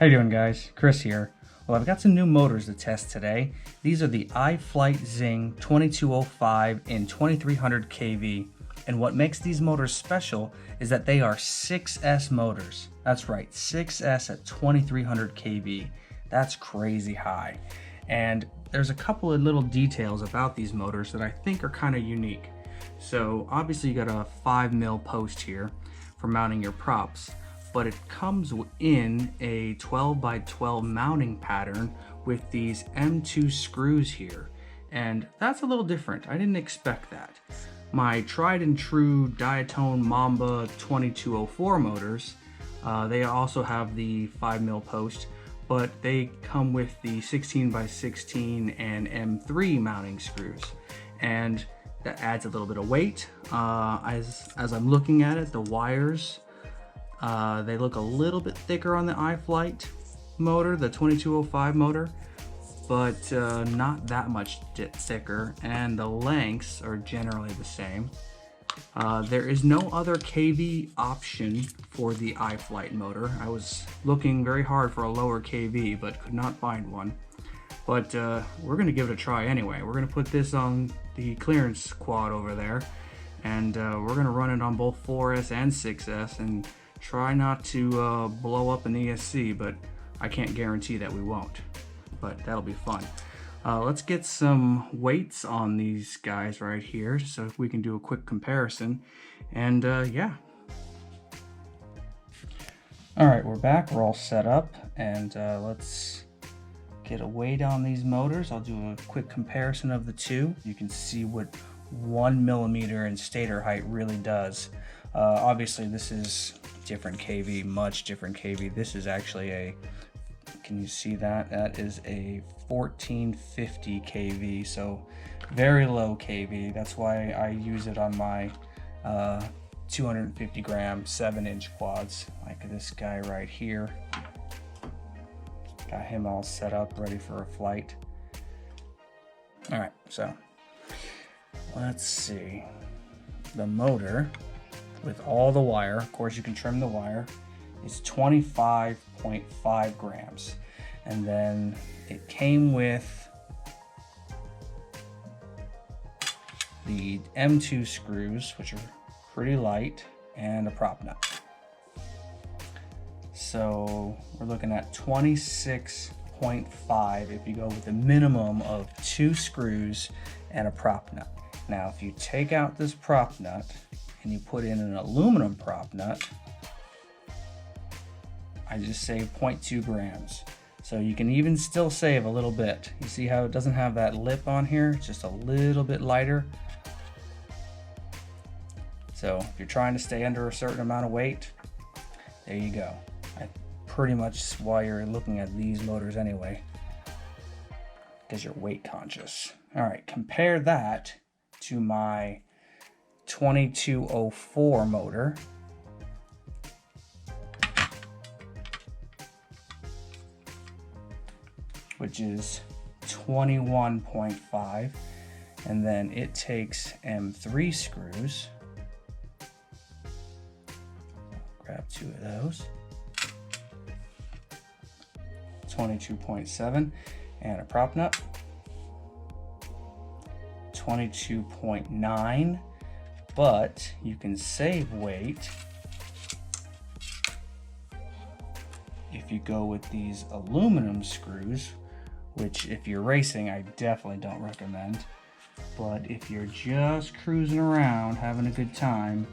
How you doing, guys? Chris here. Well, I've got some new motors to test today. These are the iFlight XING 2205 in 2300 kV. And what makes these motors special is that they are 6S motors. That's right, 6S at 2300 kV. That's crazy high. And there's a couple of little details about these motors that I think are kind of unique. So obviously you got a 5mm post here for mounting your props, but it comes in a 12x12 mounting pattern with these M2 screws here. And that's a little different. I didn't expect that. My tried and true Diatone Mamba 2204 motors, they also have the 5mm post, but they come with the 16x16 and M3 mounting screws. And that adds a little bit of weight. As I'm looking at it, the wires, they look a little bit thicker on the iFlight motor, the 2205 motor, but not that much thicker, and the lengths are generally the same. There is no other kV option for the iFlight motor. I was looking very hard for a lower kV, but could not find one. But we're gonna give it a try anyway. We're gonna put this on the clearance quad over there, and we're gonna run it on both 4S and 6S and try not to blow up an ESC, but I can't guarantee that we won't, but that'll be fun. Let's get some weights on these guys right here so we can do a quick comparison. And yeah. All right, we're back, we're all set up, and let's get a weight on these motors. I'll do a quick comparison of the two. You can see what 1mm in stator height really does. Obviously this is different kV, much different kV. This is actually a, can you see that? That is a 1450 kV, so very low kV. That's why I use it on my 250 gram 7-inch quads, like this guy right here. Got him all set up, ready for a flight. All right, so let's see. The motor with all the wire, of course you can trim the wire, is 25.5 grams. And then it came with the M2 screws, which are pretty light, and a prop nut. So we're looking at 26.5 if you go with a minimum of 2 screws and a prop nut. Now if you take out this prop nut and you put in an aluminum prop nut, I just saved 0.2 grams. So you can even still save a little bit. You see how it doesn't have that lip on here? It's just a little bit lighter. So if you're trying to stay under a certain amount of weight, there you go. Pretty much why you're looking at these motors anyway, because you're weight conscious. All right, compare that to my 2204 motor. Which is 21.5, and then it takes M3 screws. Grab 2 of those. 22.7, and a prop nut. 22.9, but you can save weight if you go with these aluminum screws, which if you're racing, I definitely don't recommend. But if you're just cruising around, having a good time,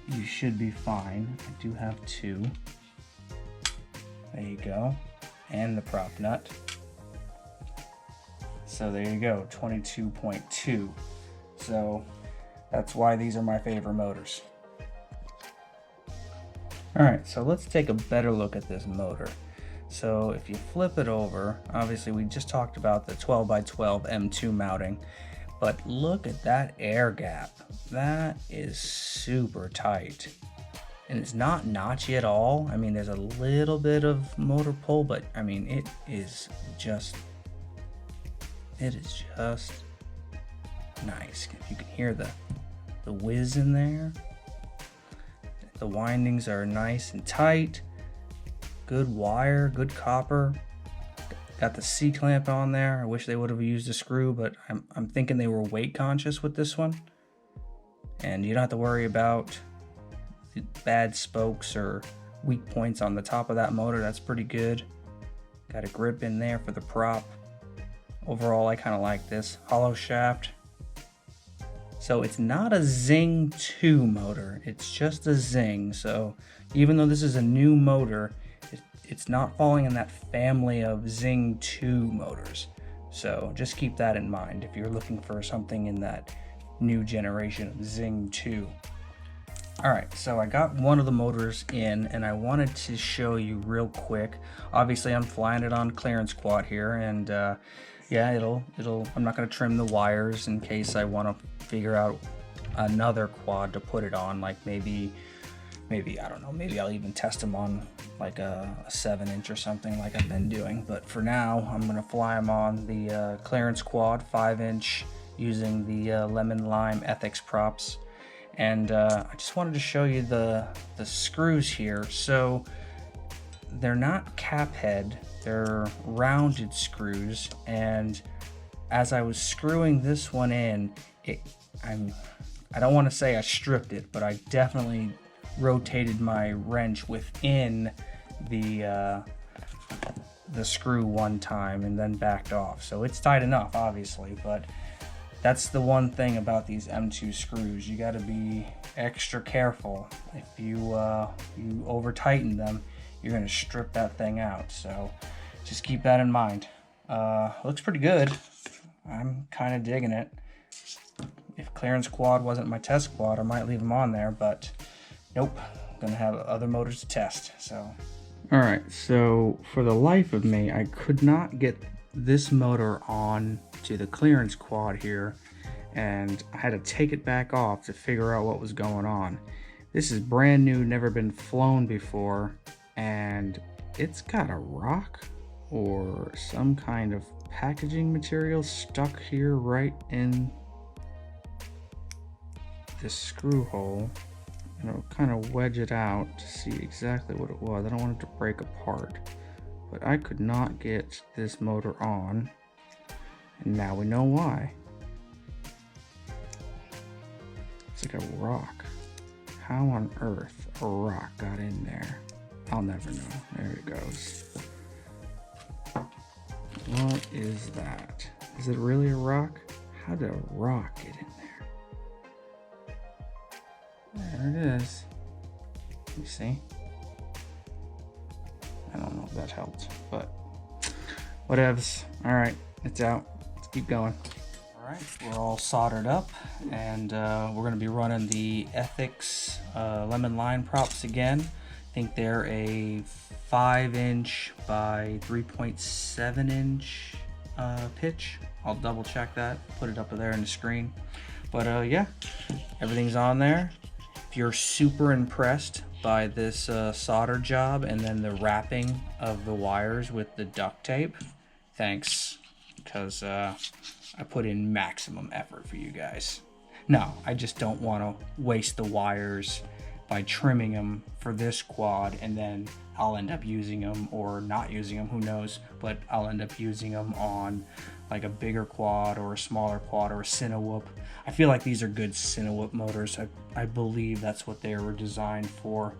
you should be fine. I do have 2. There you go. And the prop nut. So there you go, 22.2. So that's why these are my favorite motors. All right, so let's take a better look at this motor. So if you flip it over, obviously we just talked about the 12x12 M2 mounting, but look at that air gap. That is super tight. And it's not notchy at all. I mean, there's a little bit of motor pull, but I mean, it is just nice. If you can hear the whiz in there. The windings are nice and tight. good wire, good copper. Got the C-clamp on there. I wish they would have used a screw, but I'm thinking they were weight conscious with this one. And you don't have to worry about bad spokes or weak points on the top of that motor. That's pretty good. Got a grip in there for the prop. Overall, I kind of like this. Hollow shaft. So it's not a XING 2 motor, it's just a XING. So even though this is a new motor, it's not falling in that family of XING 2 motors. So just keep that in mind if you're looking for something in that new generation of XING 2. Alright, so I got one of the motors in and I wanted to show you real quick. Obviously I'm flying it on clearance quad here, and yeah, I'm not going to trim the wires in case I want to figure out another quad to put it on, like maybe I don't know, maybe I'll even test them on like a 7-inch or something like I've been doing. But for now, I'm going to fly them on the clearance quad 5-inch using the lemon lime ethics props. And I just wanted to show you the screws here. So they're not cap head, they're rounded screws, and as I was screwing this one in, I don't want to say I stripped it, but I definitely rotated my wrench within the screw one time and then backed off. So it's tight enough, obviously, but that's the one thing about these M2 screws. You got to be extra careful. If you over tighten them, you're going to strip that thing out. So just keep that in mind. Looks pretty good. I'm kind of digging it. If clearance quad wasn't my test quad, I might leave them on there, but nope. I'm going to have other motors to test. So, all right. So for the life of me, I could not get this motor on to the clearance quad here, and I had to take it back off to figure out what was going on. This is brand new, never been flown before, and it's got a rock or some kind of packaging material stuck here right in this screw hole, and I'll kind of wedge it out to see exactly what it was. I don't want it to break apart, but I could not get this motor on, and now we know why. It's like a rock. How on earth a rock got in there? I'll never know. There it goes. What is that? Is it really a rock? How did a rock get in there? There it is. You see? I don't know if that helped, but whatevs. All right, it's out. Let's keep going. All right, we're all soldered up, and we're going to be running the Ethics lemon line props again. I think they're a 5-inch by 3.7-inch pitch. I'll double check that, put it up there in the screen. But yeah, everything's on there. If you're super impressed by this solder job and then the wrapping of the wires with the duct tape, thanks, because I put in maximum effort for you guys. No, I just don't want to waste the wires by trimming them for this quad, and then I'll end up using them or not using them, who knows, but I'll end up using them on like a bigger quad or a smaller quad or a Cinewhoop. I feel like these are good Cinewhoop motors. I believe that's what they were designed for.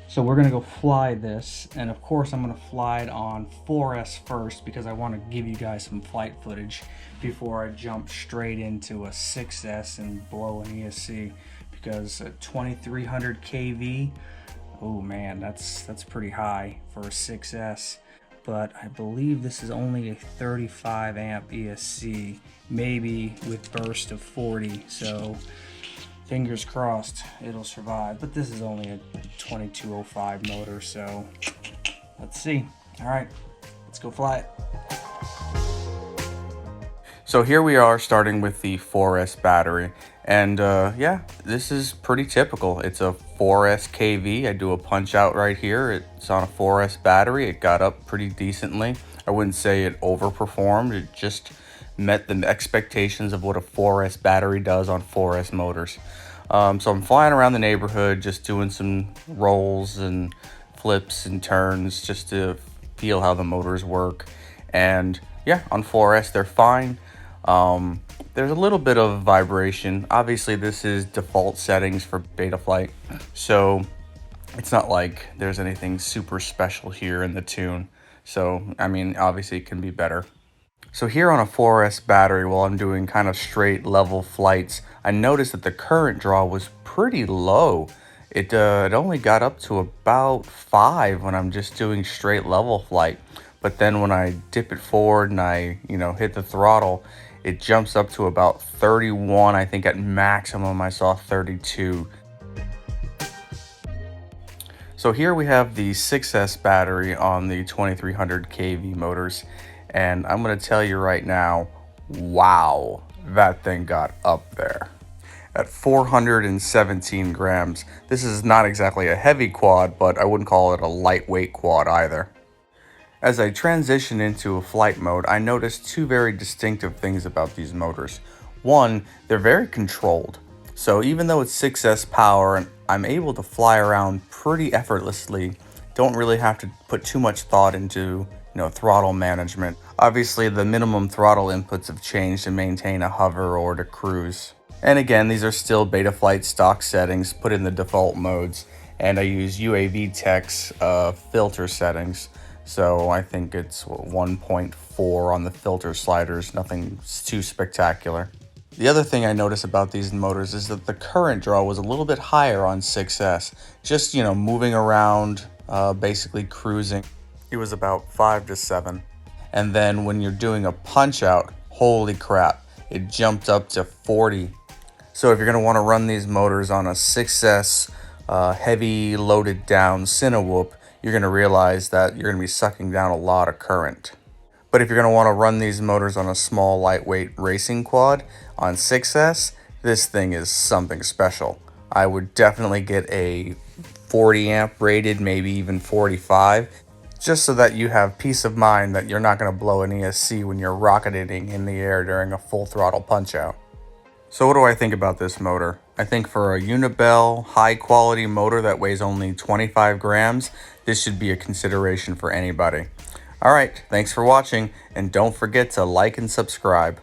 So we're gonna go fly this, and of course I'm gonna fly it on 4S first because I want to give you guys some flight footage before I jump straight into a 6S and blow an ESC, because a 2300 kV, oh man, that's pretty high for a 6S. But I believe this is only a 35 amp ESC, maybe with burst of 40, so fingers crossed it'll survive. But this is only a 2205 motor, so let's see. All right, let's go fly it. So here we are starting with the 4S battery, and yeah, this is pretty typical. It's a 4S KV. I do a punch out right here. It's on a 4S battery. It got up pretty decently. I wouldn't say it overperformed. It just met the expectations of what a 4S battery does on 4S motors. So I'm flying around the neighborhood, just doing some rolls and flips and turns just to feel how the motors work. And yeah, on 4S they're fine. There's a little bit of vibration. Obviously this is default settings for Betaflight, so it's not like there's anything super special here in the tune. So I mean, obviously it can be better. So here on a 4S battery, while I'm doing kind of straight level flights, I noticed that the current draw was pretty low. It only got up to about 5 when I'm just doing straight level flight. But then when I dip it forward and I, hit the throttle, it jumps up to about 31. I think at maximum I saw 32. So here we have the 6S battery on the 2300 kV motors. And I'm going to tell you right now, wow, that thing got up there. At 417 grams, this is not exactly a heavy quad, but I wouldn't call it a lightweight quad either. As I transition into a flight mode, I noticed two very distinctive things about these motors. One, they're very controlled. So even though it's 6S power and I'm able to fly around pretty effortlessly, don't really have to put too much thought into, throttle management. Obviously, the minimum throttle inputs have changed to maintain a hover or to cruise. And again, these are still Betaflight stock settings put in the default modes, and I use UAV Tech's filter settings. So I think it's 1.4 on the filter sliders, nothing too spectacular. The other thing I noticed about these motors is that the current draw was a little bit higher on 6S. Just, moving around, basically cruising. It was about 5 to 7. And then when you're doing a punch out, holy crap, it jumped up to 40. So if you're going to want to run these motors on a 6S heavy loaded down Cinewhoop, you're going to realize that you're going to be sucking down a lot of current. But if you're going to want to run these motors on a small lightweight racing quad on 6S, this thing is something special. I would definitely get a 40 amp rated, maybe even 45, just so that you have peace of mind that you're not going to blow an ESC when you're rocketing in the air during a full throttle punch out. So what do I think about this motor? I think for a Unibel high quality motor that weighs only 25 grams, this should be a consideration for anybody. Alright, thanks for watching, and don't forget to like and subscribe.